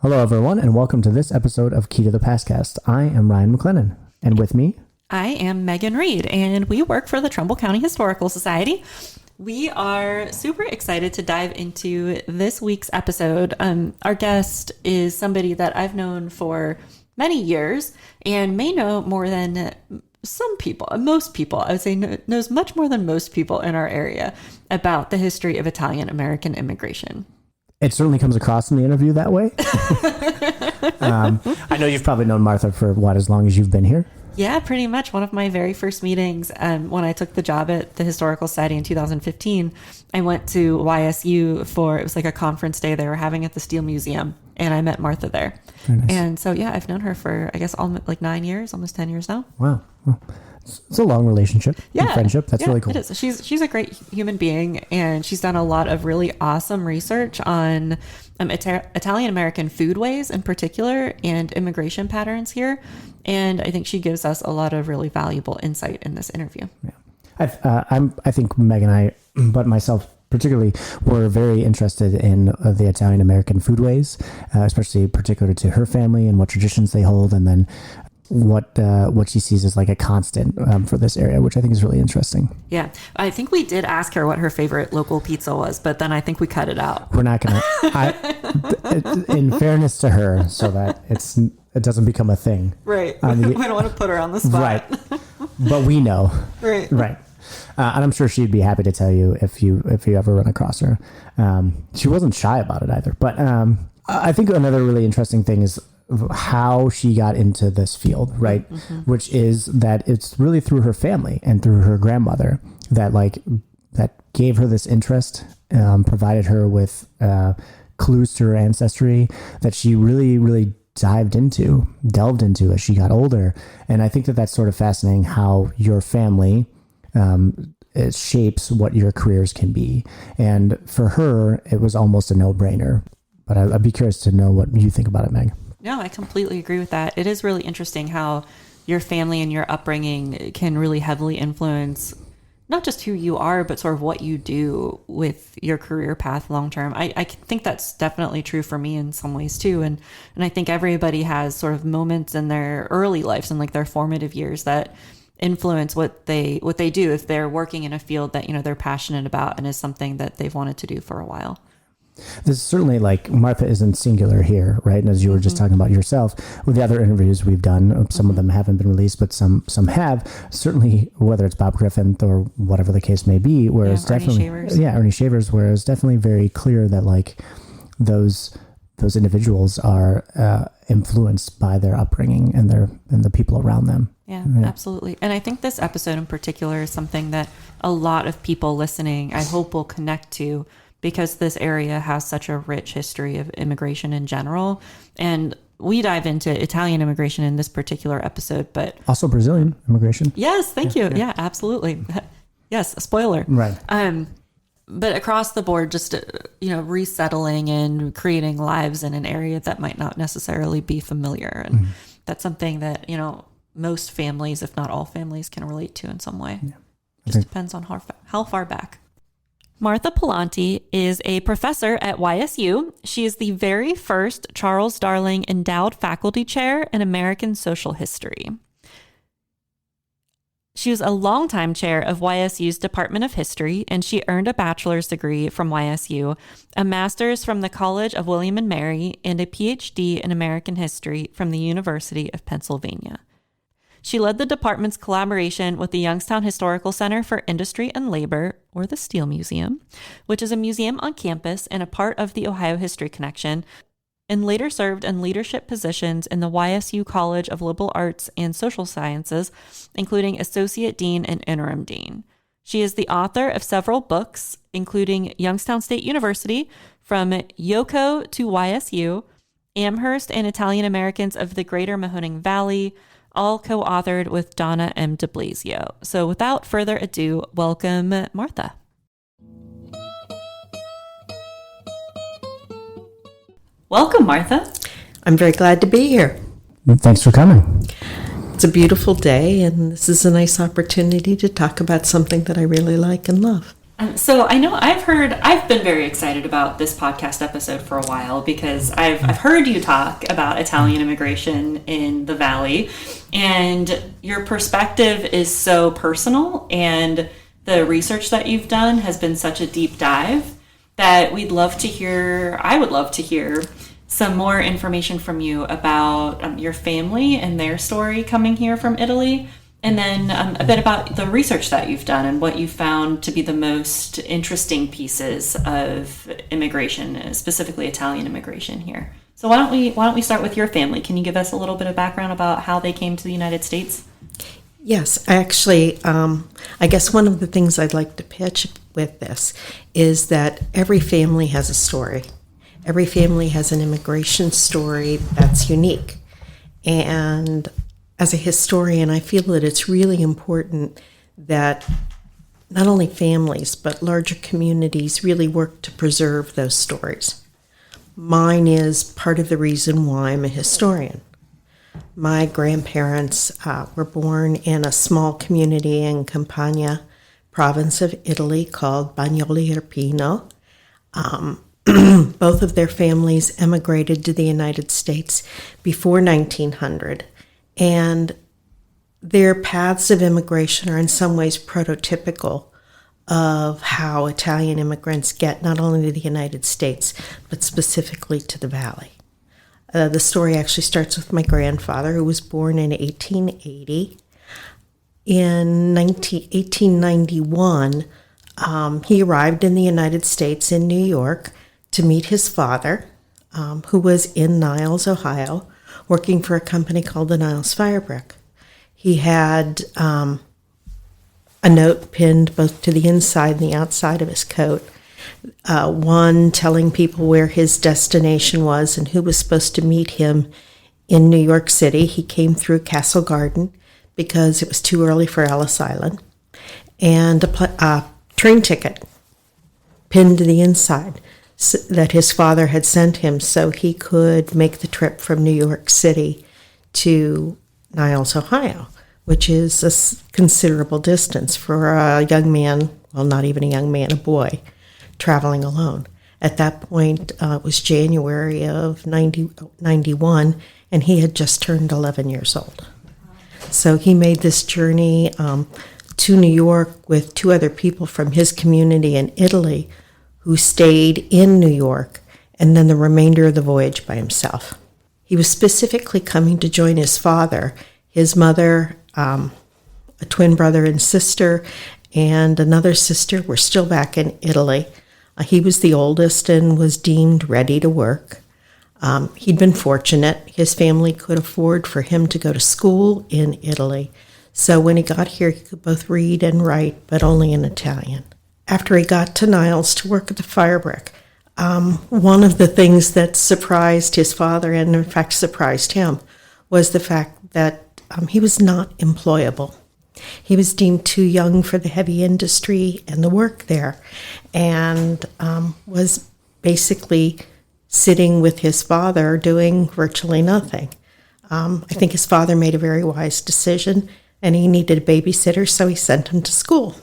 Hello, everyone, and welcome to this episode of Key to the Pastcast. I am Ryan McLennan, and with me, I am Megan Reed, and we work for the Trumbull County Historical Society. We are super excited to dive into this week's episode. Our guest is somebody that I've known for many years and may know more than most people, I would say knows much more than most people in our area about the history of Italian American immigration. It certainly comes across in the interview that way. I know you've probably known Martha for as long as you've been here? Yeah, pretty much. One of my very first meetings when I took the job at the Historical Society in 2015, I went to YSU it was like a conference day they were having at the Steel Museum, and I met Martha there. Very nice. And so, yeah, I've known her for, I guess, almost like 9 years, almost 10 years now. Wow. Well, it's a long relationship and friendship. That's really cool. It is. She's a great human being, and she's done a lot of really awesome research on Italian American foodways in particular and immigration patterns here. And I think she gives us a lot of really valuable insight in this interview. Yeah. I think Meg and I, but myself particularly, were very interested in the Italian American foodways, especially particular to her family and what traditions they hold, and then what she sees as like a constant for this area, which I think is really interesting. Yeah. I think we did ask her what her favorite local pizza was, but then I think we cut it out. We're not going to, in fairness to her, so that it doesn't become a thing. Right. We don't want to put her on the spot. Right. But we know. Right. Right. And I'm sure she'd be happy to tell you if you ever run across her. She wasn't shy about it either. But I think another really interesting thing is how she got into this field, right? Mm-hmm. Which is that it's really through her family and through her grandmother that gave her this interest, provided her with clues to her ancestry that she really, really delved into as she got older. And I think that's sort of fascinating how your family it shapes what your careers can be. And for her, it was almost a no-brainer. But I'd be curious to know what you think about it, Meg. No, I completely agree with that. It is really interesting how your family and your upbringing can really heavily influence not just who you are, but sort of what you do with your career path long term. I think that's definitely true for me in some ways too. And I think everybody has sort of moments in their early lives and like their formative years that influence what they do if they're working in a field that, they're passionate about and is something that they've wanted to do for a while. This is certainly like Martha isn't singular here, right? And as you were just talking about yourself, with the other interviews we've done, some of them haven't been released, but some have. Certainly, whether it's Bob Griffin or whatever the case may be, whereas Ernie Shavers, whereas definitely very clear that like those individuals are influenced by their upbringing and the people around them. Yeah, absolutely. And I think this episode in particular is something that a lot of people listening, I hope, will connect to, because this area has such a rich history of immigration in general. And we dive into Italian immigration in this particular episode, but also Brazilian immigration. Yes, thank you. Yeah, absolutely. Yes, a spoiler. Right. But across the board, just, resettling and creating lives in an area that might not necessarily be familiar. And that's something that, most families, if not all families, can relate to in some way. Yeah. Just depends on how far back. Martha Pallante is a professor at YSU. She is the very first Charles Darling Endowed Faculty Chair in American Social History. She was a longtime chair of YSU's Department of History, and she earned a bachelor's degree from YSU, a master's from the College of William and Mary, and a PhD in American History from the University of Pennsylvania. She led the department's collaboration with the Youngstown Historical Center for Industry and Labor, or the Steel Museum, which is a museum on campus and a part of the Ohio History Connection, and later served in leadership positions in the YSU College of Liberal Arts and Social Sciences, including Associate Dean and Interim Dean. She is the author of several books, including Youngstown State University, From Yoko to YSU, Amherst and Italian Americans of the Greater Mahoning Valley, all co-authored with Donna M. de Blasio. So without further ado, welcome Martha. Welcome, Martha. I'm very glad to be here. Thanks for coming. It's a beautiful day, and this is a nice opportunity to talk about something that I really like and love. So I know I've been very excited about this podcast episode for a while because I've heard you talk about Italian immigration in the Valley, and your perspective is so personal, and the research that you've done has been such a deep dive that I would love to hear some more information from you about your family and their story coming here from Italy. And then a bit about the research that you've done and what you found to be the most interesting pieces of immigration, specifically Italian immigration here. So why don't we start with your family? Can you give us a little bit of background about how they came to the United States? Yes, actually, I guess one of the things I'd like to pitch with this is that every family has a story. Every family has an immigration story that's unique. And as a historian, I feel that it's really important that not only families, but larger communities really work to preserve those stories. Mine is part of the reason why I'm a historian. My grandparents were born in a small community in Campania, province of Italy, called Bagnoli Irpino. Both of their families emigrated to the United States before 1900. And their paths of immigration are in some ways prototypical of how Italian immigrants get not only to the United States, but specifically to the Valley. The story actually starts with my grandfather, who was born in 1880. In 1891, he arrived in the United States in New York to meet his father, who was in Niles, Ohio, working for a company called the Niles Firebrick. He had a note pinned both to the inside and the outside of his coat, one telling people where his destination was and who was supposed to meet him in New York City. He came through Castle Garden because it was too early for Ellis Island, and a train ticket pinned to the inside that his father had sent him so he could make the trip from New York City to Niles, Ohio, which is a considerable distance for a young man, well, not even a young man, a boy, traveling alone. At that point, it was January of 91, and he had just turned 11 years old. So he made this journey to New York with two other people from his community in Italy who stayed in New York, and then the remainder of the voyage by himself. He was specifically coming to join his father, his mother, a twin brother and sister, and another sister were still back in Italy. He was the oldest and was deemed ready to work. He'd been fortunate. His family could afford for him to go to school in Italy. So when he got here, he could both read and write, but only in Italian. After he got to Niles to work at the Firebrick, one of the things that surprised his father, and in fact surprised him, was the fact that he was not employable. He was deemed too young for the heavy industry and the work there, and was basically sitting with his father doing virtually nothing. I think his father made a very wise decision, and he needed a babysitter, so he sent him to school.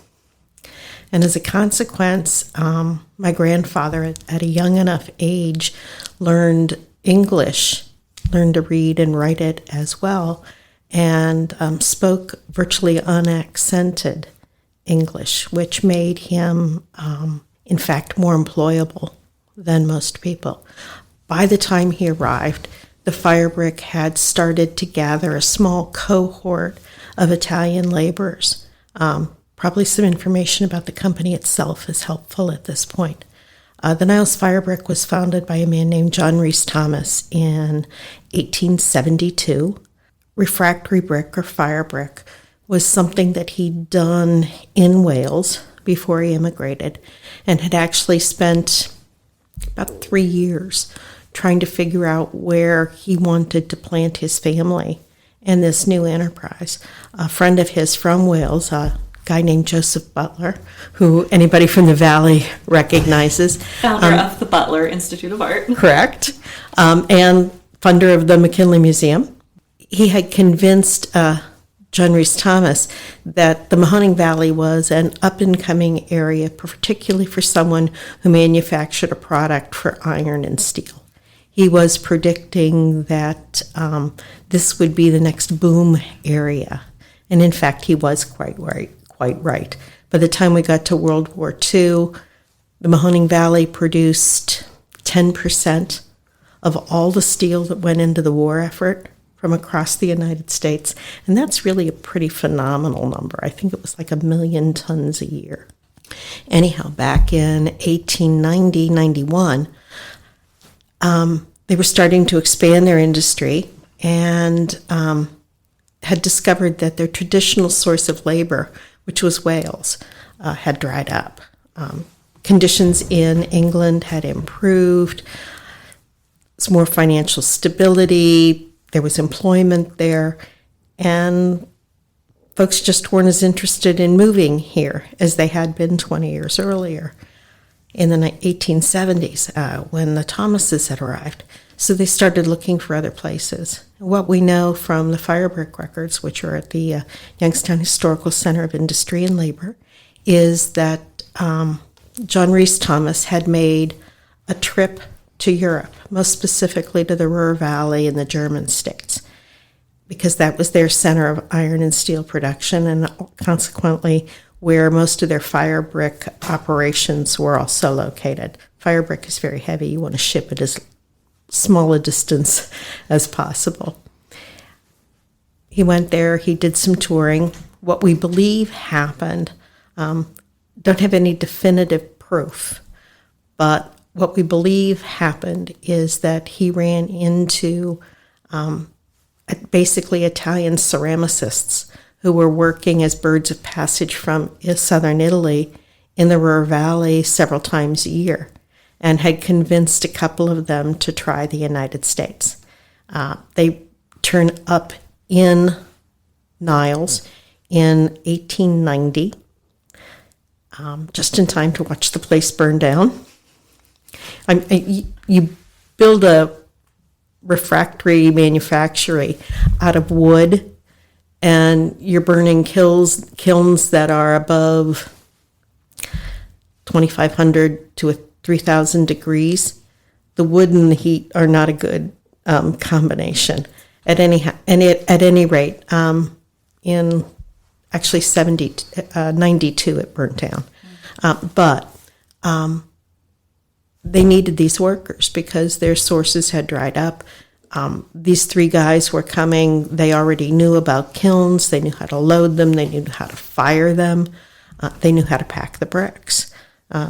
And as a consequence, my grandfather, at a young enough age, learned English, learned to read and write it as well, and spoke virtually unaccented English, which made him, in fact, more employable than most people. By the time he arrived, the Firebrick had started to gather a small cohort of Italian laborers. Probably some information about the company itself is helpful at this point. The Niles Firebrick was founded by a man named John Rhys Thomas in 1872. Refractory brick or fire brick was something that he'd done in Wales before he immigrated, and had actually spent about 3 years trying to figure out where he wanted to plant his family in this new enterprise. A friend of his from Wales, a guy named Joseph Butler, who anybody from the Valley recognizes. Founder of the Butler Institute of Art. Correct. And funder of the McKinley Museum. He had convinced John Rhys Thomas, that the Mahoning Valley was an up-and-coming area, particularly for someone who manufactured a product for iron and steel. He was predicting that this would be the next boom area, and in fact, he was quite right. By the time we got to World War II, the Mahoning Valley produced 10% of all the steel that went into the war effort from across the United States. And that's really a pretty phenomenal number. I think it was like 1 million tons a year. Anyhow, back in 1890-91, they were starting to expand their industry and had discovered that their traditional source of labor, which was Wales, had dried up. Conditions in England had improved. There's more financial stability. There was employment there, and folks just weren't as interested in moving here as they had been 20 years earlier in the 1870s when the Thomases had arrived. So they started looking for other places. What we know from the fire brick records, which are at the Youngstown Historical Center of Industry and Labor, is that John Rhys Thomas had made a trip to Europe, most specifically to the Ruhr Valley in the German states, because that was their center of iron and steel production, and consequently where most of their fire brick operations were also located. Fire brick is very heavy. You want to ship it as small a distance as possible. He went there. He did some touring. What we believe happened, don't have any definitive proof, but what we believe happened is that he ran into basically Italian ceramicists who were working as birds of passage from southern Italy in the Ruhr Valley several times a year, and had convinced a couple of them to try the United States. They turned up in Niles in 1890, just in time to watch the place burn down. You build a refractory manufactory out of wood, and you're burning kilns that are above 2,500 to 3,000 degrees. The wood and the heat are not a good combination. At any rate, in actually 92 it burnt down, but they needed these workers because their sources had dried up. These three guys were coming. They already knew about kilns. They knew how to load them. They knew how to fire them. They knew how to pack the bricks.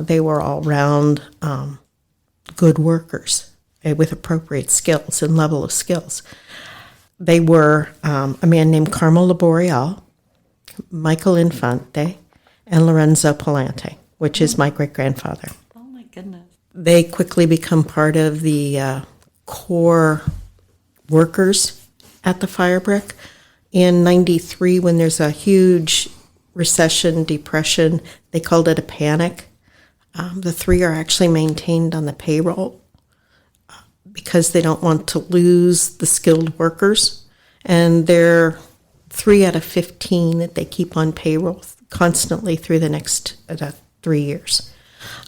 They were all-round good workers with appropriate skills and level of skills. They were a man named Carmel Laboriel, Michael Infante, and Lorenzo Pallante, which is my great-grandfather. Oh, my goodness. They quickly become part of the core workers at the fire brick. In 93, when there's a huge recession, depression, they called it a panic. The three are actually maintained on the payroll because they don't want to lose the skilled workers. And they're 3 out of 15 that they keep on payroll constantly through the next 3 years.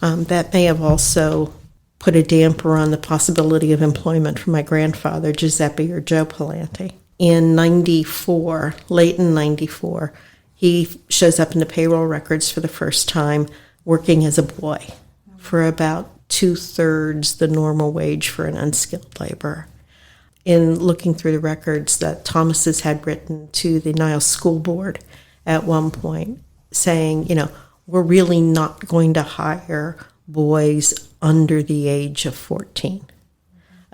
That may have also put a damper on the possibility of employment for my grandfather, Giuseppe or Joe Pallante. In 94, late in 94, he shows up in the payroll records for the first time working as a boy for about 2/3 the normal wage for an unskilled laborer. In looking through the records that Thomases had written to the Niles School Board at one point saying, we're really not going to hire boys under the age of 14.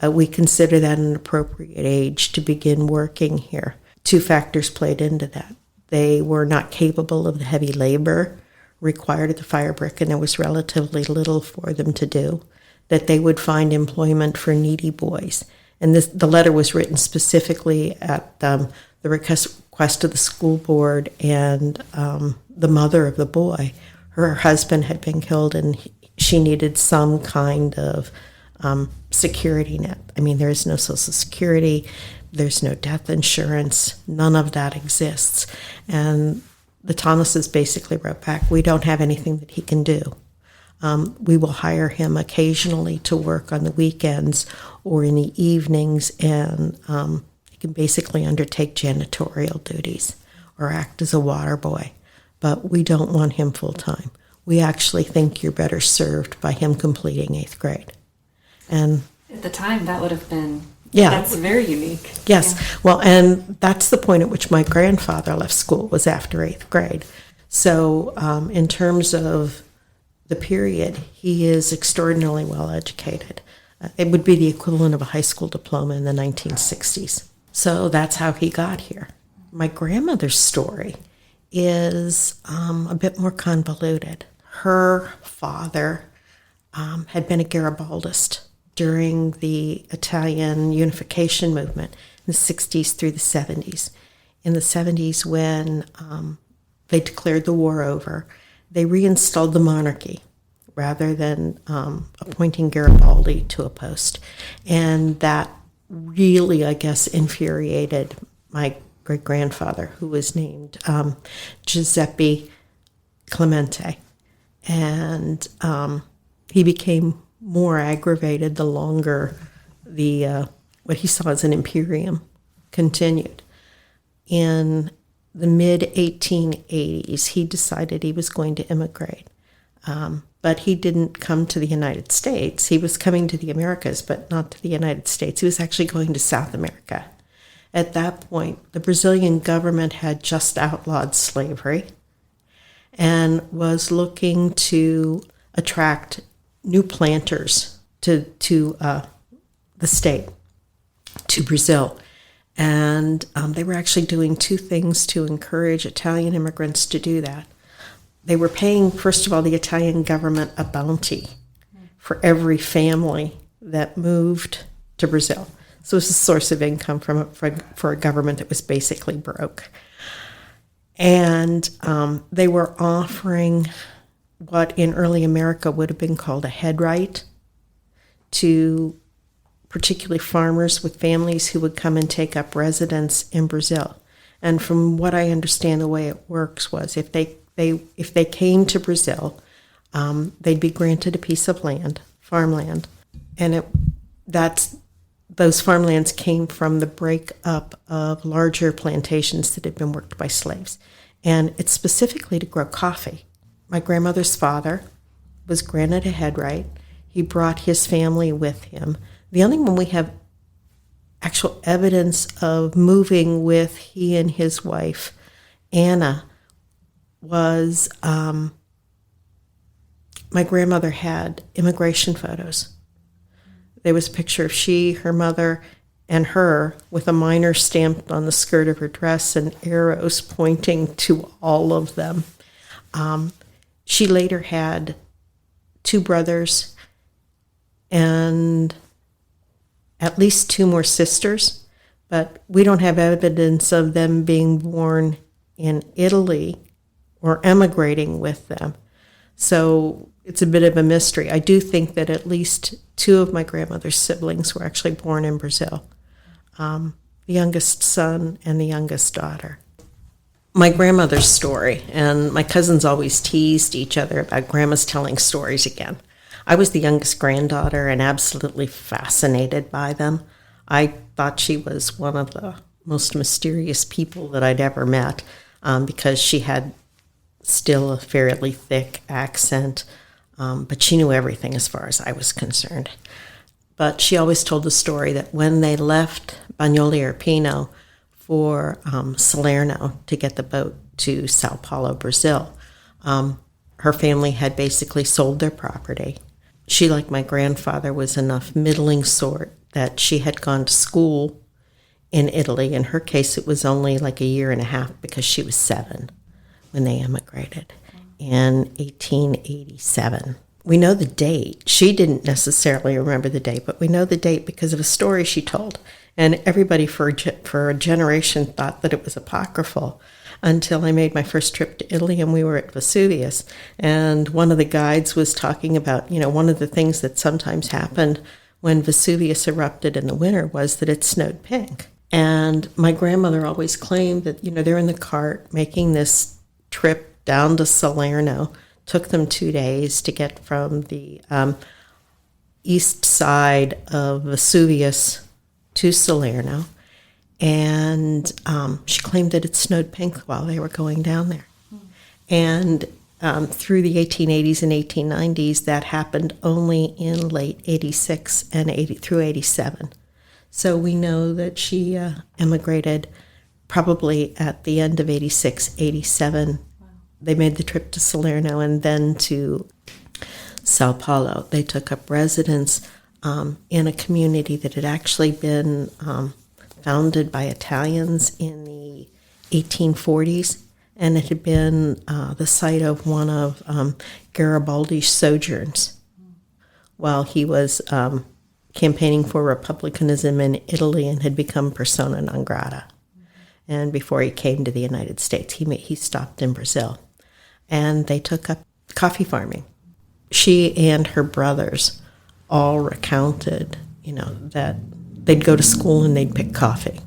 We consider that an appropriate age to begin working here. 2 factors played into that. They were not capable of the heavy labor required at the fire brick, and there was relatively little for them to do, that they would find employment for needy boys. And the letter was written specifically at the request of the school board and the mother of the boy. Her husband had been killed, and she needed some kind of security net. I mean, there is no Social Security. There's no death insurance. None of that exists. And the Thomases basically wrote back, we don't have anything that he can do. We will hire him occasionally to work on the weekends or in the evenings, and he can basically undertake janitorial duties or act as a water boy. But we don't want him full-time. We actually think you're better served by him completing 8th grade. And at the time, that would have been, yeah, that's very unique. Yes. Yeah. Well, and that's the point at which my grandfather left school, was after 8th grade. So in terms of the period, he is extraordinarily well educated. It would be the equivalent of a high school diploma in the 1960s. So that's how he got here. My grandmother's story is a bit more convoluted. Her father had been a Garibaldist during the Italian unification movement in the 60s through the 70s. In the 70s, when they declared the war over, they reinstalled the monarchy rather than appointing Garibaldi to a post. And that really, I guess, infuriated my great-grandfather, who was named Giuseppe Clemente. And he became more aggravated the longer the what he saw as an imperium continued. In the mid-1880s, he decided he was going to immigrate. But he didn't come to the United States. He was coming to the Americas, but not to the United States. He was actually going to South America. At that point, the Brazilian government had just outlawed slavery and was looking to attract new planters to the state, to Brazil. And they were actually doing two things to encourage Italian immigrants to do that. They were paying, first of all, the Italian government a bounty for every family that moved to Brazil. So it was a source of income for a government that was basically broke. And they were offering what in early America would have been called a head right to particularly farmers with families who would come and take up residence in Brazil. And from what I understand, the way it works was if they came to Brazil, they'd be granted a piece of land, farmland, and those farmlands came from the breakup of larger plantations that had been worked by slaves. And it's specifically to grow coffee. My grandmother's father was granted a head right. He brought his family with him. The only one we have actual evidence of moving with he and his wife, Anna, was my grandmother had immigration photos. There was a picture of she, her mother, and her with a minor stamped on the skirt of her dress and arrows pointing to all of them. She later had 2 brothers and at least 2 more sisters, but we don't have evidence of them being born in Italy or emigrating with them. So it's a bit of a mystery. I do think that at least 2 of my grandmother's siblings were actually born in Brazil, the youngest son and the youngest daughter. My grandmother's story, and my cousins always teased each other about grandma's telling stories again. I was the youngest granddaughter and absolutely fascinated by them. I thought she was one of the most mysterious people that I'd ever met because she had still a fairly thick accent, but she knew everything as far as I was concerned. But she always told the story that when they left Bagnoli Irpino for Salerno to get the boat to Sao Paulo, Brazil, her family had basically sold their property. She, like my grandfather, was enough middling sort that she had gone to school in Italy. In her case, it was only like a year and a half because she was 7 when they emigrated in 1887. We know the date. She didn't necessarily remember the date, but we know the date because of a story she told. And everybody for a generation thought that it was apocryphal until I made my first trip to Italy and we were at Vesuvius. And one of the guides was talking about, one of the things that sometimes happened when Vesuvius erupted in the winter was that it snowed pink. And my grandmother always claimed that, they're in the cart making this trip down to Salerno. Took them 2 days to get from the east side of Vesuvius to Salerno. And she claimed that it snowed pink while they were going down there. And through the 1880s and 1890s, that happened only in late 86 and through 87. So we know that she emigrated probably at the end of 86, 87. Wow. They made the trip to Salerno and then to Sao Paulo. They took up residence in a community that had actually been founded by Italians in the 1840s, and it had been the site of one of Garibaldi's sojourns while he was campaigning for republicanism in Italy and had become persona non grata. And before he came to the United States, he stopped in Brazil. And they took up coffee farming. She and her brothers all recounted, that they'd go to school and they'd pick coffee.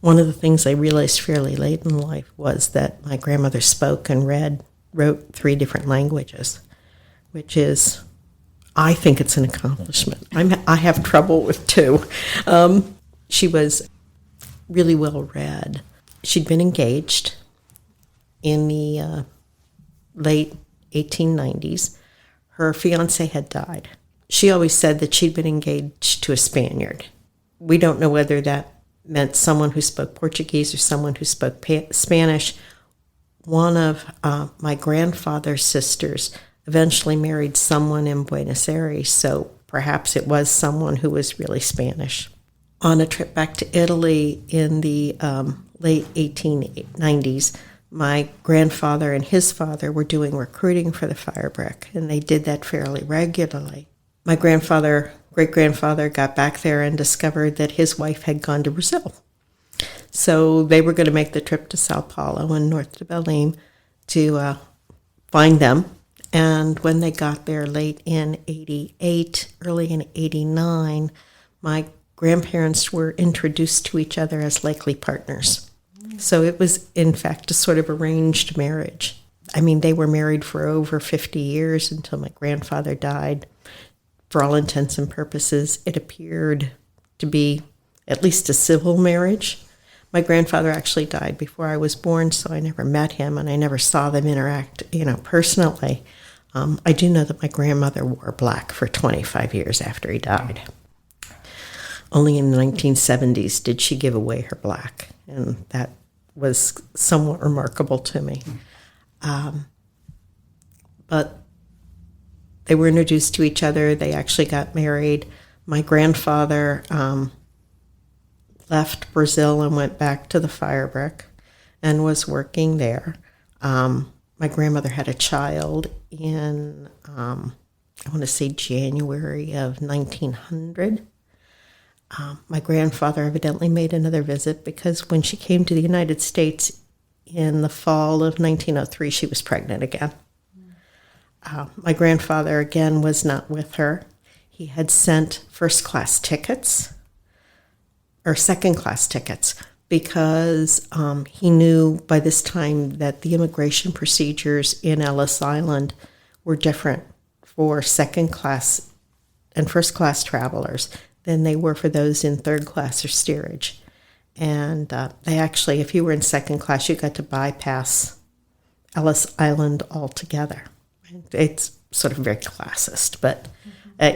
One of the things I realized fairly late in life was that my grandmother spoke and wrote 3 different languages, which is, I think it's an accomplishment. I have trouble with 2. She was really well read. She'd been engaged in the late 1890s. Her fiancé had died. She always said that she'd been engaged to a Spaniard. We don't know whether that meant someone who spoke Portuguese or someone who spoke Spanish. One of my grandfather's sisters eventually married someone in Buenos Aires, so perhaps it was someone who was really Spanish. On a trip back to Italy in the late 1890s, my grandfather and his father were doing recruiting for the Firebrick, and they did that fairly regularly. My great-grandfather got back there and discovered that his wife had gone to Brazil. So they were going to make the trip to Sao Paulo and north to Belém to find them. And when they got there late in 88, early in 89, my grandparents were introduced to each other as likely partners. So it was, in fact, a sort of arranged marriage. I mean, they were married for over 50 years until my grandfather died. For all intents and purposes, it appeared to be at least a civil marriage. My grandfather actually died before I was born, so I never met him, and I never saw them interact, personally. I do know that my grandmother wore black for 25 years after he died. Only in the 1970s did she give away her black, and that was somewhat remarkable to me. But they were introduced to each other. They actually got married. My grandfather left Brazil and went back to the Firebrick and was working there. My grandmother had a child in, I want to say January of 1900. My grandfather evidently made another visit because when she came to the United States in the fall of 1903, she was pregnant again. My grandfather, again, was not with her. He had sent first-class tickets, or second-class tickets, because he knew by this time that the immigration procedures in Ellis Island were different for second-class and first-class travelers than they were for those in third class or steerage. And they actually, if you were in second class, you got to bypass Ellis Island altogether. It's sort of very classist, but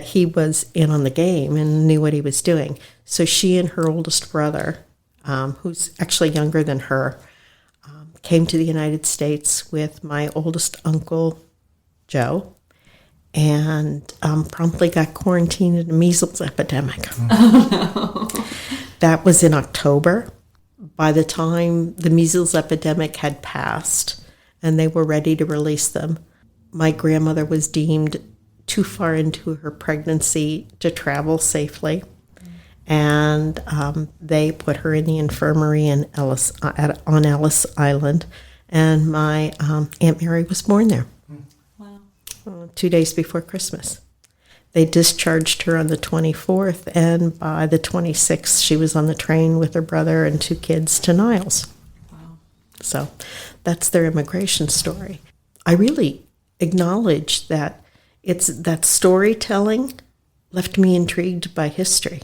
he was in on the game and knew what he was doing. So she and her oldest brother, who's actually younger than her, came to the United States with my oldest uncle, Joe, and promptly got quarantined in a measles epidemic. Oh, no. That was in October. By the time the measles epidemic had passed and they were ready to release them, my grandmother was deemed too far into her pregnancy to travel safely. And they put her in the infirmary on Ellis Island. And my Aunt Mary was born there. Wow. 2 days before Christmas. They discharged her on the 24th, and by the 26th, she was on the train with her brother and 2 kids to Niles. Wow. So that's their immigration story. I really acknowledge that it's that storytelling left me intrigued by history,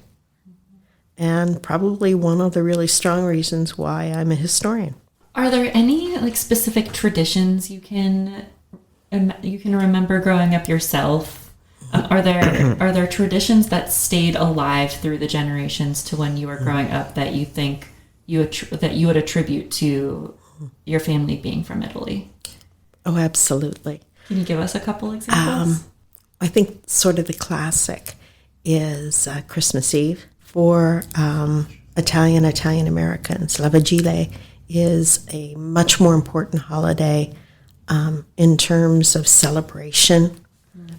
and probably one of the really strong reasons why I'm a historian. Are there any like specific traditions you can remember growing up yourself? Are there traditions that stayed alive through the generations to when you were growing up that you think that you would attribute to your family being from Italy? Oh, absolutely. Can you give us a couple examples? I think sort of the classic is Christmas Eve. For Italian Americans, La Vigile is a much more important holiday in terms of celebration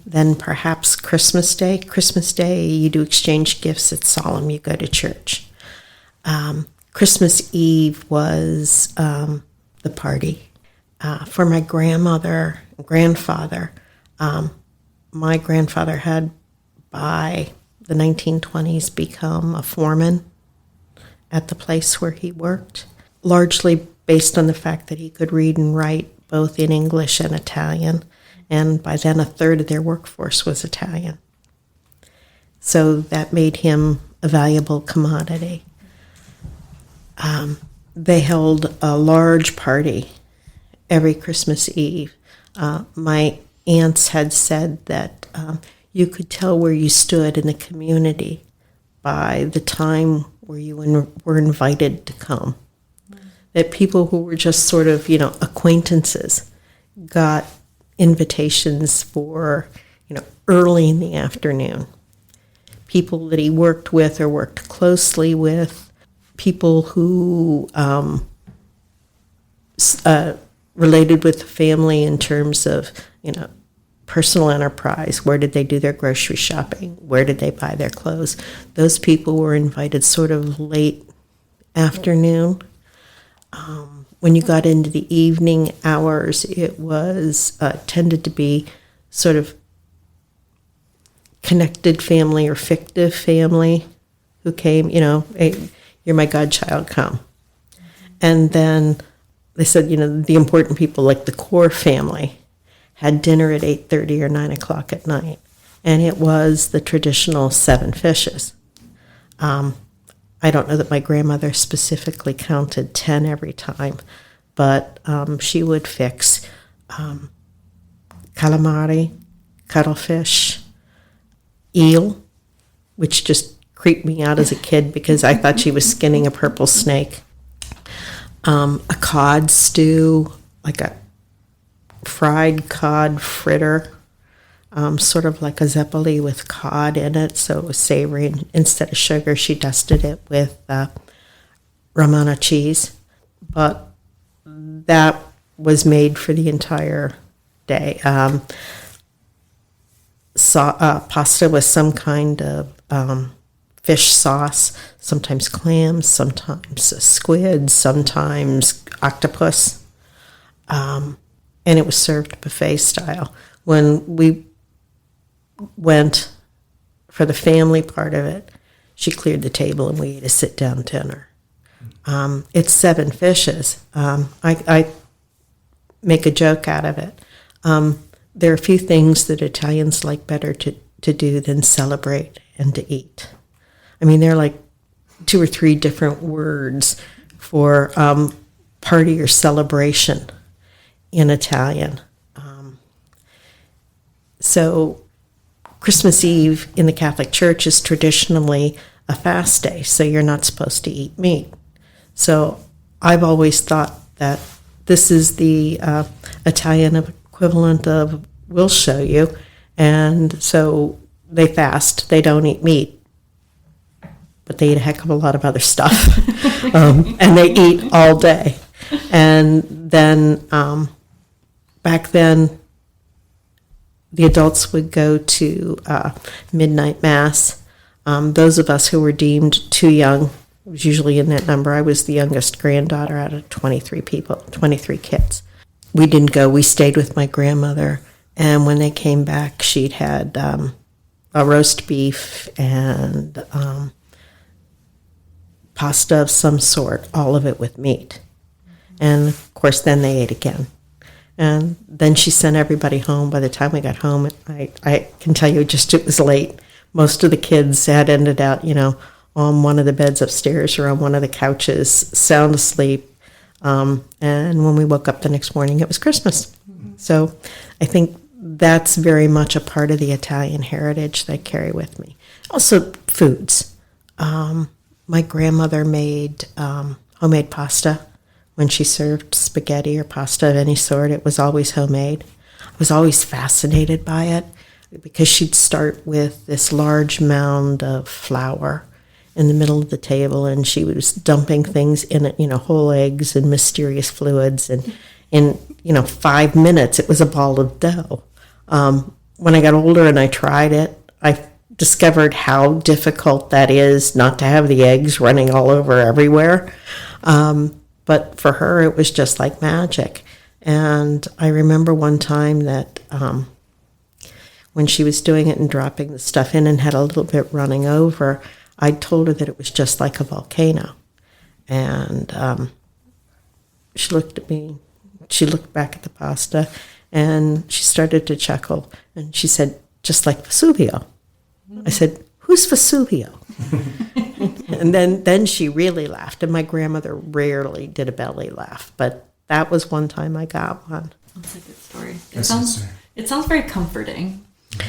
than perhaps Christmas Day. Christmas Day, you do exchange gifts, it's solemn, you go to church. Christmas Eve was the party. For my grandmother, grandfather, my grandfather had, by the 1920s, become a foreman at the place where he worked, largely based on the fact that he could read and write both in English and Italian, and by then a third of their workforce was Italian. So that made him a valuable commodity. They held a large party every Christmas Eve. My aunts had said that you could tell where you stood in the community by the time where you were invited to come. That people who were just sort of, acquaintances got invitations for, early in the afternoon. People that he worked with or worked closely with, people who related with the family in terms of, personal enterprise. Where did they do their grocery shopping? Where did they buy their clothes? Those people were invited sort of late afternoon. When you got into the evening hours, it was tended to be sort of connected family or fictive family who came, hey, you're my godchild, come. And then they said, the important people like the core family had dinner at 8:30 or 9 o'clock at night. And it was the traditional 7 fishes. I don't know that my grandmother specifically counted 10 every time, but she would fix calamari, cuttlefish, eel, which just creeped me out as a kid because I thought she was skinning a purple snake, a cod stew, like a fried cod fritter, sort of like a zeppoli with cod in it, so it was savory. And instead of sugar, she dusted it with Romano cheese. But that was made for the entire day. Pasta with some kind of fish sauce, sometimes clams, sometimes squid, sometimes octopus. And it was served buffet style. When we went for the family part of it, she cleared the table and we ate a sit-down dinner. It's 7 fishes. I make a joke out of it. There are a few things that Italians like better to do than celebrate and to eat. I mean, there are like 2 or 3 different words for party or celebration in Italian. So Christmas Eve in the Catholic Church is traditionally a fast day, so you're not supposed to eat meat. So I've always thought that this is the Italian equivalent of we'll show you. And so they fast, they don't eat meat, but they eat a heck of a lot of other stuff. And they eat all day. And then back then, the adults would go to midnight mass. Those of us who were deemed too young, it was usually in that number. I was the youngest granddaughter out of 23 kids. We didn't go. We stayed with my grandmother. And when they came back, she'd had a roast beef and pasta of some sort, all of it with meat. And of course, then they ate again. And then she sent everybody home. By the time we got home, I can tell you it was late. Most of the kids had ended out, on one of the beds upstairs or on one of the couches, sound asleep. And when we woke up the next morning, it was Christmas. So I think that's very much a part of the Italian heritage that I carry with me. Also, foods. My grandmother made homemade pasta. When she served spaghetti or pasta of any sort, it was always homemade. I was always fascinated by it because she'd start with this large mound of flour in the middle of the table, and she was dumping things in it, whole eggs and mysterious fluids, and in 5 minutes it was a ball of dough. When I got older and I tried it, I discovered how difficult that is, not to have the eggs running all over everywhere. But for her, it was just like magic. And I remember one time that when she was doing it and dropping the stuff in and had a little bit running over, I told her that it was just like a volcano. And she looked at me, she looked back at the pasta, and she started to chuckle. And she said, just like Vesuvio. I said, who's Vesuvio? And then she really laughed. And my grandmother rarely did a belly laugh, but that was one time I got one. That's a good story. It sounds very comforting.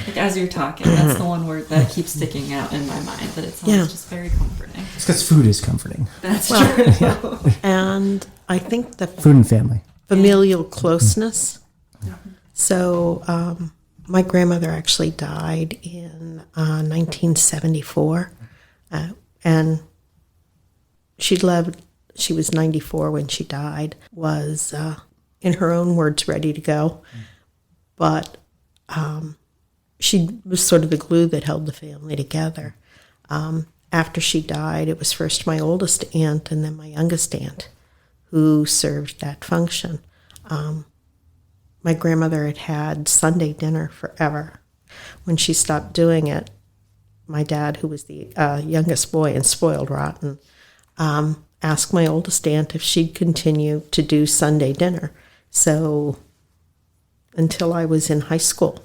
Like as you're talking, that's the one word that keeps sticking out in my mind. That it sounds just very comforting. It's because food is comforting. That's true. Yeah. And I think the Food and family. familial closeness. So my grandmother actually died in 1974, and she was 94 when she died, was, in her own words, ready to go. But she was sort of the glue that held the family together. After she died, it was first my oldest aunt and then my youngest aunt who served that function. My grandmother had had Sunday dinner forever. When she stopped doing it, my dad, who was the youngest boy and spoiled rotten, asked my oldest aunt if she'd continue to do Sunday dinner. So until I was in high school,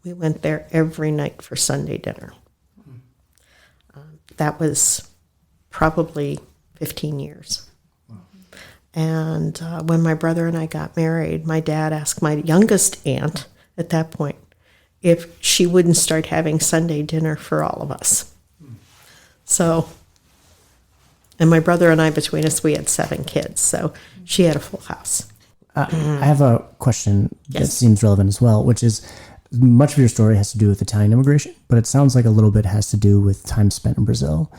we went there every night for Sunday dinner. That was probably 15 years. And when my brother and I got married, my dad asked my youngest aunt at that point if she wouldn't start having Sunday dinner for all of us. So, and my brother and I, between us, we had 7 kids. So she had a full house. I have a question that Yes. seems relevant as well, which is much of your story has to do with Italian immigration, but it sounds like a little bit has to do with time spent in Brazil.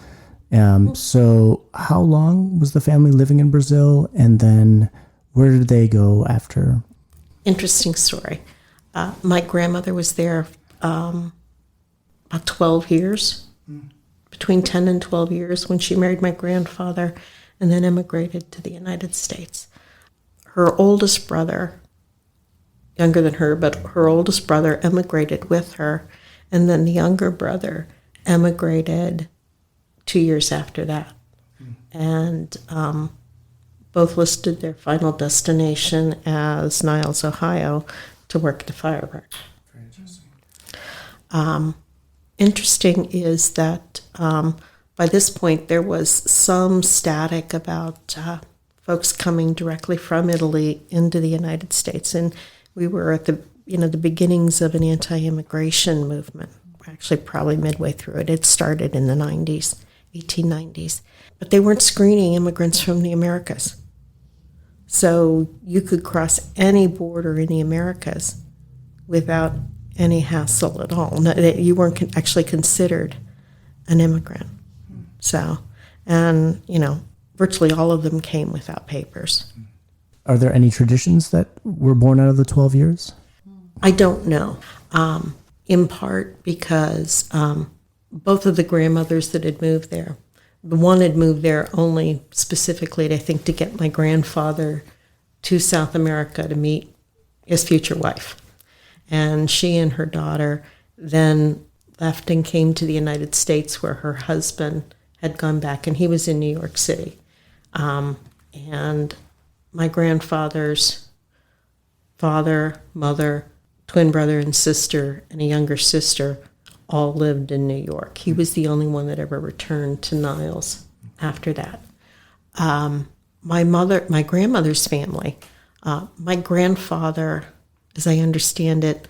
So how long was the family living in Brazil, and then where did they go after? Interesting story. My grandmother was there about 12 years, between 10 and 12 years, when she married my grandfather and then immigrated to the United States. Her oldest brother, younger than her, but her oldest brother emigrated with her, and then the younger brother emigrated 2 years after that. And both listed their final destination as Niles, Ohio, to work at the firework. Very interesting. Interesting is that by this point there was some static about folks coming directly from Italy into the United States, and we were at the beginnings of an anti-immigration movement. Actually, probably midway through it. It started in the 1890s, but they weren't screening immigrants from the Americas. So you could cross any border in the Americas without any hassle at all. No, you weren't actually considered an immigrant. So, and, virtually all of them came without papers. Are there any traditions that were born out of the 12 years? I don't know, in part because both of the grandmothers that had moved there, the one had moved there only specifically, I think, to get my grandfather to South America to meet his future wife. And she and her daughter then left and came to the United States, where her husband had gone back, and he was in New York City. And my grandfather's father, mother, twin brother and sister, and a younger sister all lived in New York. He was the only one that ever returned to Niles after that. My grandmother's family, my grandfather, as I understand it,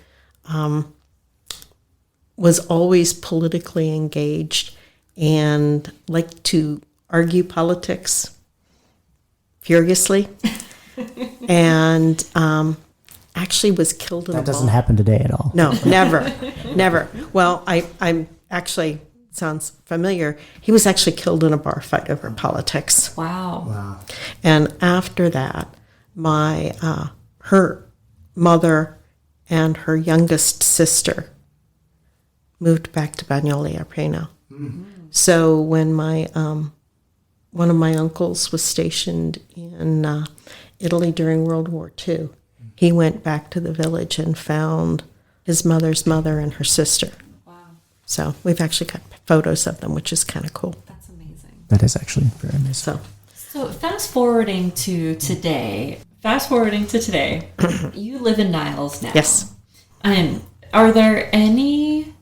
was always politically engaged and liked to argue politics furiously, and actually was killed in a That doesn't happen today at all. No, never. Well, I'm actually, sounds familiar. He was actually killed in a bar fight over politics. Wow. And after that, her mother and her youngest sister moved back to Bagnoli-Arpino. Mm-hmm. So when one of my uncles was stationed in Italy during World War II, he went back to the village and found his mother's mother and her sister. Wow. So we've actually got photos of them, which is kind of cool. That's amazing. That is actually very amazing. So fast forwarding to today, you live in Niles now. Yes. Are there any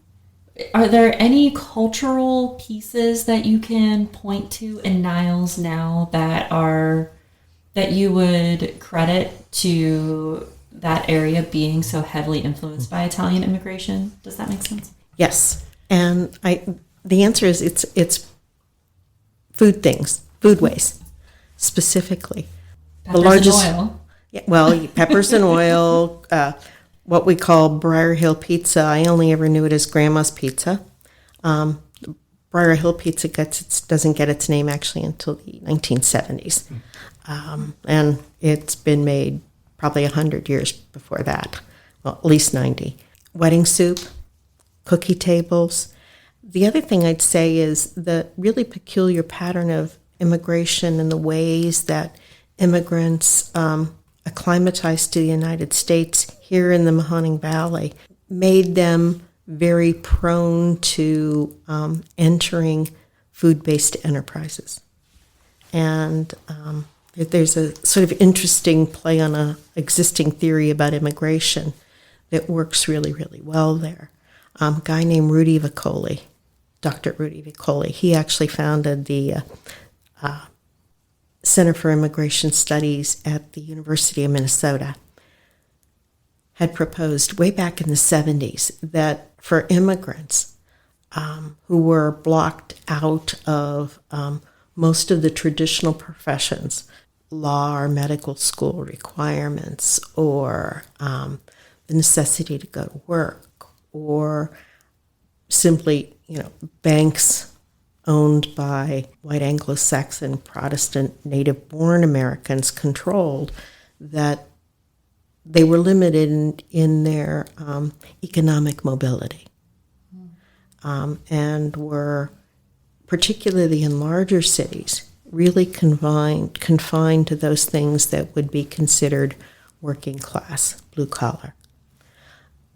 cultural pieces that you can point to in Niles now that you would credit to that area being so heavily influenced by Italian immigration? Does that make sense? Yes. And the answer is it's food waste specifically. Peppers and oil. Yeah, well, peppers and oil, what we call Briar Hill pizza. I only ever knew it as Grandma's Pizza. Briar Hill Pizza doesn't get its name actually until the 1970s. And it's been made probably 100 years before that, well, at least 90. Wedding soup, cookie tables. The other thing I'd say is the really peculiar pattern of immigration and the ways that immigrants acclimatized to the United States here in the Mahoning Valley made them very prone to entering food-based enterprises. And there's a sort of interesting play on an existing theory about immigration that works really, really well there. A guy named Rudy Vicoli, Dr. Rudy Vicoli, he actually founded the Center for Immigration Studies at the University of Minnesota, had proposed way back in the 70s that for immigrants who were blocked out of most of the traditional professions, law or medical school requirements, or the necessity to go to work, or simply, banks owned by white Anglo-Saxon, Protestant, native-born Americans controlled, that they were limited in their economic mobility, and were, particularly in larger cities, really confined to those things that would be considered working class, blue collar.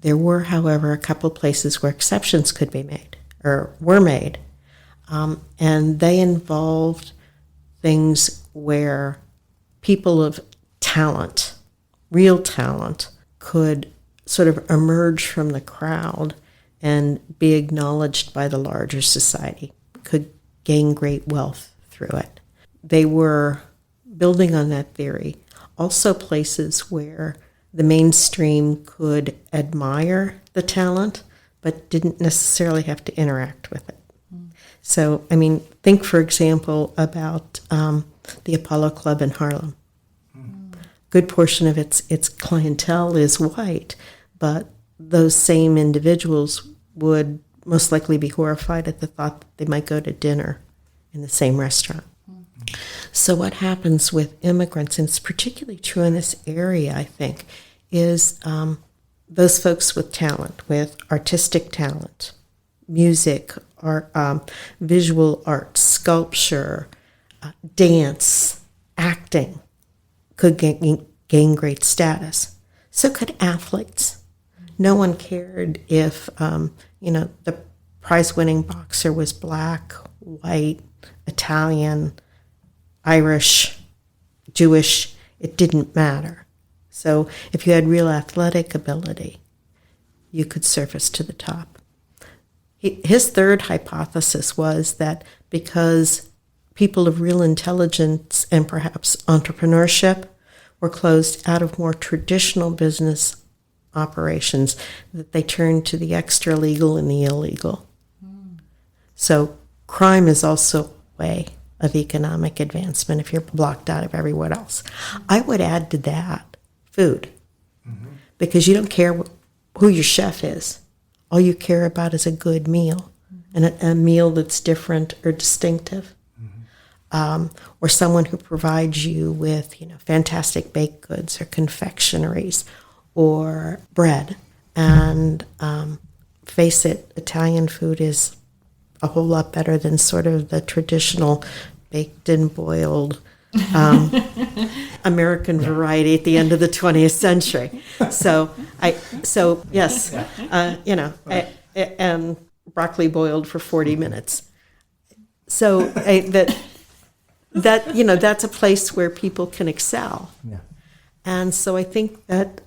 There were, however, a couple places where exceptions could be made, or were made, and they involved things where people of talent, real talent, could sort of emerge from the crowd and be acknowledged by the larger society, could gain great wealth through it. They were, building on that theory, also places where the mainstream could admire the talent, but didn't necessarily have to interact with it. So, think, for example, about the Apollo Club in Harlem. Good portion of its clientele is white, but those same individuals would most likely be horrified at the thought that they might go to dinner in the same restaurant. So what happens with immigrants, and it's particularly true in this area, I think, is those folks with talent, with artistic talent, music, art, visual arts, sculpture, dance, acting, could gain great status. So could athletes. No one cared if, the prize-winning boxer was black, white, Italian, Irish, Jewish. It didn't matter. So if you had real athletic ability, you could surface to the top. His third hypothesis was that because people of real intelligence and perhaps entrepreneurship were closed out of more traditional business operations, that they turned to the extra legal and the illegal. So crime is also a way of economic advancement if you're blocked out of everywhere else. I would add to that food, because you don't care who your chef is. All you care about is a good meal, and a meal that's different or distinctive. Or someone who provides you with, fantastic baked goods or confectionaries or bread. And face it, Italian food is a whole lot better than sort of the traditional baked and boiled American variety at the end of the 20th century. So yes, and broccoli boiled for 40 minutes. So that's a place where people can excel. Yeah. And so I think that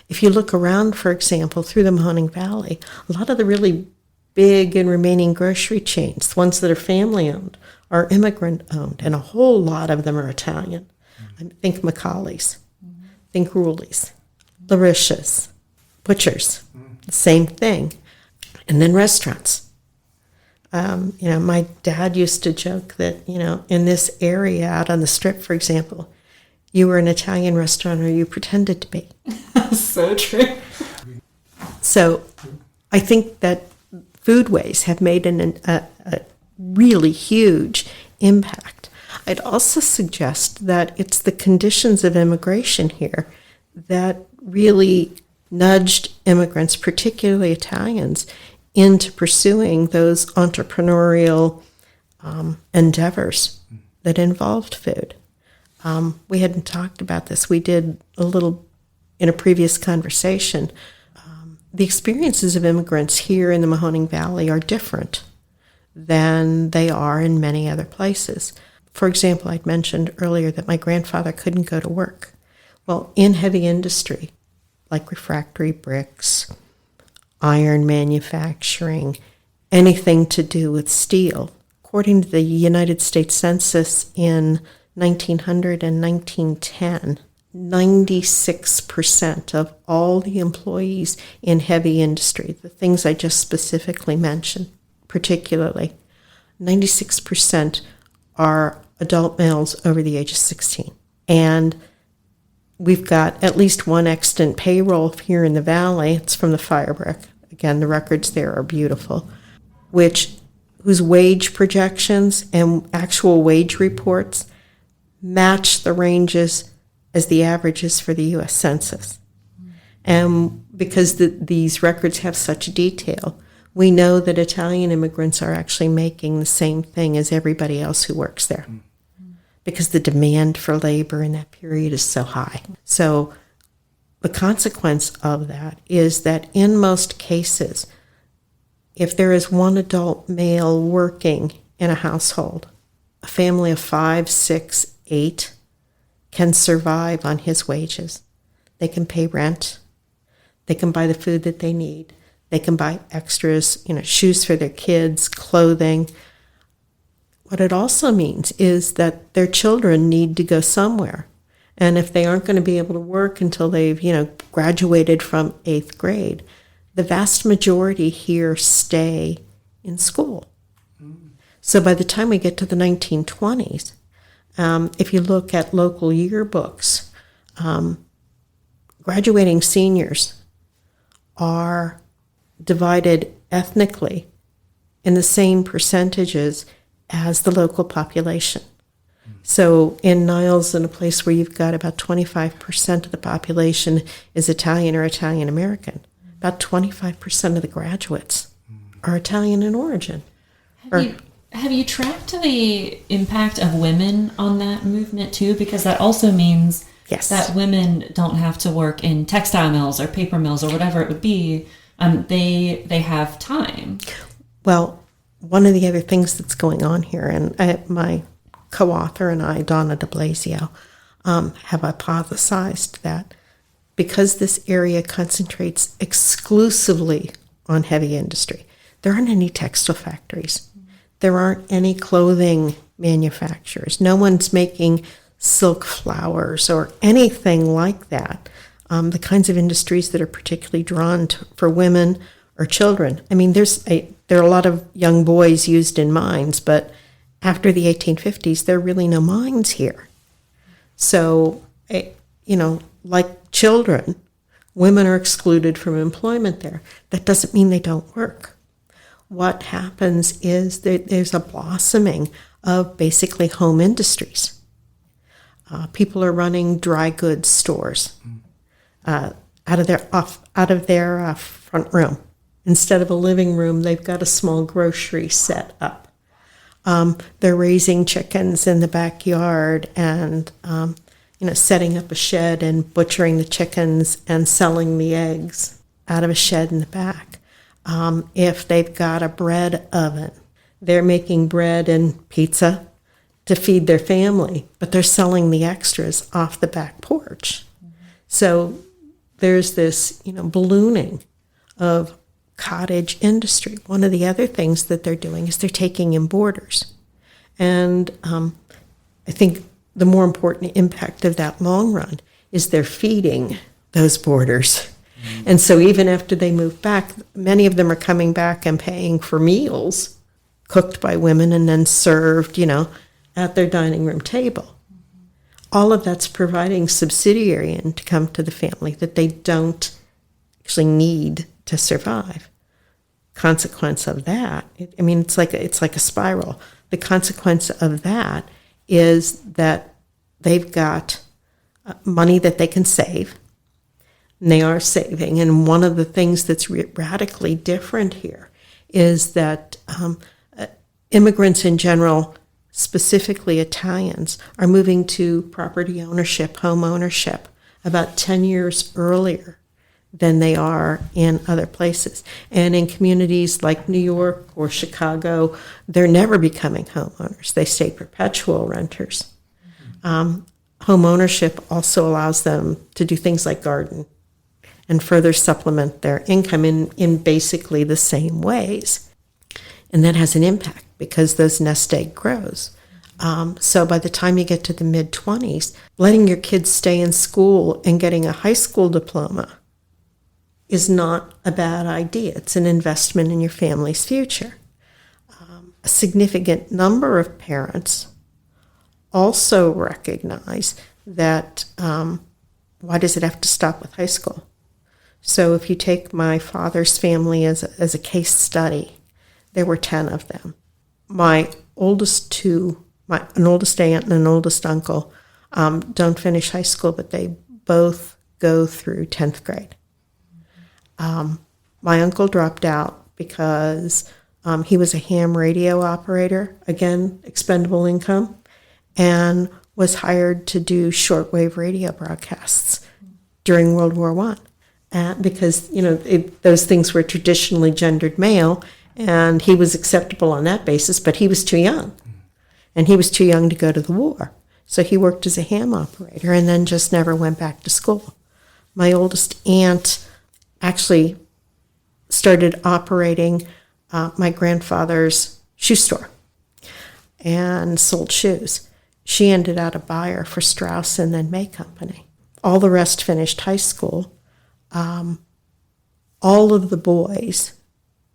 if you look around, for example, through the Mahoning Valley, a lot of the really big and remaining grocery chains, the ones that are family-owned, are immigrant-owned, and a whole lot of them are Italian. Think McCauley's, think Rulli's, Larisha's, Butcher's, the same thing. And then restaurants. My dad used to joke that, in this area out on the Strip, for example, you were an Italian restaurant or you pretended to be. So true. So I think that foodways have made a really huge impact. I'd also suggest that it's the conditions of immigration here that really nudged immigrants, particularly Italians, into pursuing those entrepreneurial endeavors that involved food. We hadn't talked about this. We did a little in a previous conversation. The experiences of immigrants here in the Mahoning Valley are different than they are in many other places. For example, I'd mentioned earlier that my grandfather couldn't go to work. Well, in heavy industry, like refractory bricks, iron manufacturing, anything to do with steel. According to the United States Census in 1900 and 1910, 96% of all the employees in heavy industry, the things I just specifically mentioned, particularly, 96% are adult males over the age of 16. And we've got at least one extant payroll here in the valley. It's from the Firebrick. Again, the records there are beautiful, whose wage projections and actual wage reports match the ranges as the averages for the U.S. Census. And because these records have such detail, we know that Italian immigrants are actually making the same thing as everybody else who works there, because the demand for labor in that period is so high. So the consequence of that is that in most cases, if there is one adult male working in a household, a family of 5, 6, 8 can survive on his wages. They can pay rent. They can buy the food that they need. They can buy extras, shoes for their kids, clothing. What it also means is that their children need to go somewhere. And if they aren't going to be able to work until they've, graduated from 8th grade, the vast majority here stay in school. So by the time we get to the 1920s, if you look at local yearbooks, graduating seniors are divided ethnically in the same percentages as the local population. So in Niles, in a place where you've got about 25% of the population is Italian or Italian American, about 25% of the graduates are Italian in origin. Have you tracked the impact of women on that movement too? Because that also means that women don't have to work in textile mills or paper mills or whatever it would be. They have time. Well, one of the other things that's going on here, and my co-author and I, Donna de Blasio, have hypothesized that because this area concentrates exclusively on heavy industry, there aren't any textile factories. There aren't any clothing manufacturers. No one's making silk flowers or anything like that. The kinds of industries that are particularly drawn for women or children. I mean, there are a lot of young boys used in mines, but after the 1850s, there are really no mines here. So, like children, women are excluded from employment there. That doesn't mean they don't work. What happens is that there's a blossoming of basically home industries. People are running dry goods stores out of their front room. Instead of a living room, they've got a small grocery set up. They're raising chickens in the backyard and setting up a shed and butchering the chickens and selling the eggs out of a shed in the back. If they've got a bread oven, they're making bread and pizza to feed their family, but they're selling the extras off the back porch. So there's this, ballooning of cottage industry. One of the other things that they're doing is they're taking in boarders. And I think the more important impact of that long run is they're feeding those boarders. And so even after they move back, many of them are coming back and paying for meals cooked by women and then served, at their dining room table. All of that's providing subsidiary income to the family that they don't actually need to survive. Consequence of that, it's like a spiral. The consequence of that is that they've got money that they can save, and they are saving. And one of the things that's radically different here is that immigrants in general, specifically Italians, are moving to property ownership, home ownership, about 10 years earlier than they are in other places. And in communities like New York or Chicago, they're never becoming homeowners. They stay perpetual renters. Home ownership also allows them to do things like garden and further supplement their income in basically the same ways. And that has an impact because those nest egg grows. So by the time you get to the mid-20s, letting your kids stay in school and getting a high school diploma is not a bad idea. It's an investment in your family's future. A significant number of parents also recognize that why does it have to stop with high school? So if you take my father's family as a case study, there were 10 of them. My oldest an oldest aunt and an oldest uncle don't finish high school, but they both go through 10th grade. My uncle dropped out because he was a ham radio operator, again, expendable income, and was hired to do shortwave radio broadcasts during World War I. Because, those things were traditionally gendered male, and he was acceptable on that basis, but he was too young. And he was too young to go to the war. So he worked as a ham operator and then just never went back to school. My oldest aunt actually started operating my grandfather's shoe store and sold shoes. She ended out a buyer for Strauss and then May Company. All the rest finished high school. All of the boys,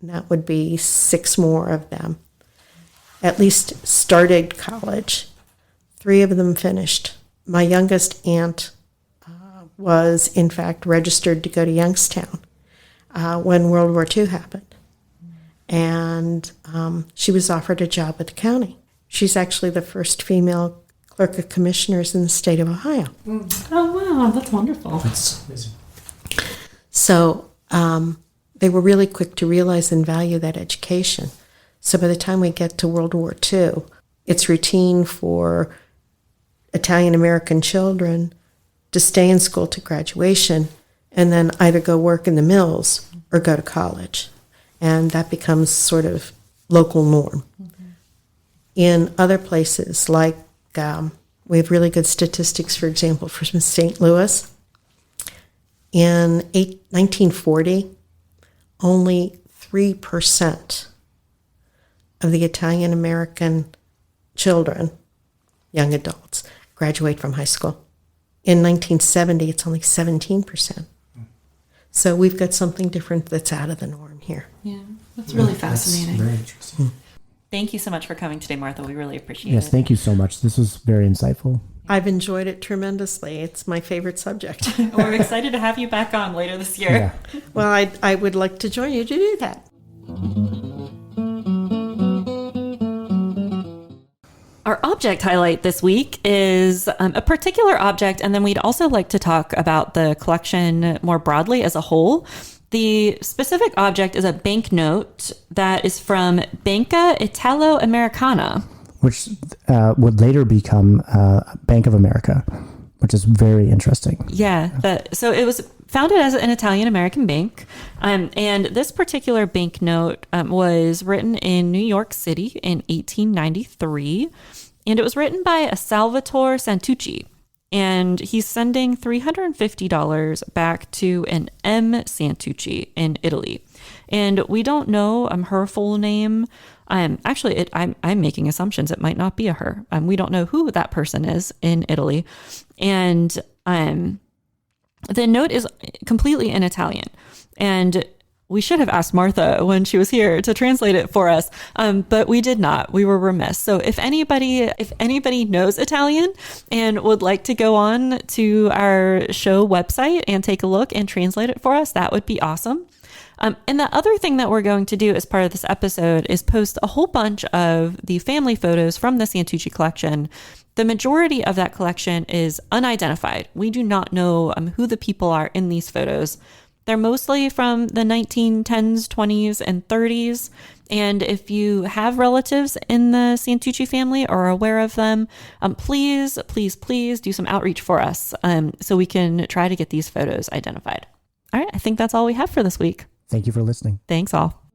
and that would be 6 more of them, at least started college. 3 of them finished. My youngest aunt was, in fact, registered to go to Youngstown when World War II happened. And she was offered a job at the county. She's actually the first female clerk of commissioners in the state of Ohio. Oh, wow, that's wonderful. That's amazing. So they were really quick to realize and value that education. So by the time we get to World War II, it's routine for Italian-American children to stay in school to graduation and then either go work in the mills or go to college. And that becomes sort of local norm. In other places, like we have really good statistics, for example, from St. Louis. In 1940, only 3% of the Italian American children, young adults, graduate from high school. In 1970, it's only 17%. So we've got something different that's out of the norm here. Yeah, that's really fascinating. That's very interesting. Thank you so much for coming today, Martha. We really appreciate it. Yes, thank you so much. This was very insightful. I've enjoyed it tremendously. It's my favorite subject. We're excited to have you back on later this year. Yeah. Well, I would like to join you to do that. Our object highlight this week is a particular object, and then we'd also like to talk about the collection more broadly as a whole. The specific object is a banknote that is from Banca Italo-Americana, Which would later become Bank of America, which is very interesting. Yeah, so it was founded as an Italian-American bank, and this particular banknote was written in New York City in 1893, and it was written by a Salvatore Santucci, and he's sending $350 back to an M. Santucci in Italy. And we don't know her full name. I'm making assumptions. It might not be a her. We don't know who that person is in Italy. And the note is completely in Italian. And we should have asked Martha when she was here to translate it for us, but we did not. We were remiss. So if anybody knows Italian and would like to go on to our show website and take a look and translate it for us, that would be awesome. And the other thing that we're going to do as part of this episode is post a whole bunch of the family photos from the Santucci collection. The majority of that collection is unidentified. We do not know who the people are in these photos. They're mostly from the 1910s, 20s, and 30s. And if you have relatives in the Santucci family or are aware of them, please do some outreach for us so we can try to get these photos identified. All right, I think that's all we have for this week. Thank you for listening. Thanks all.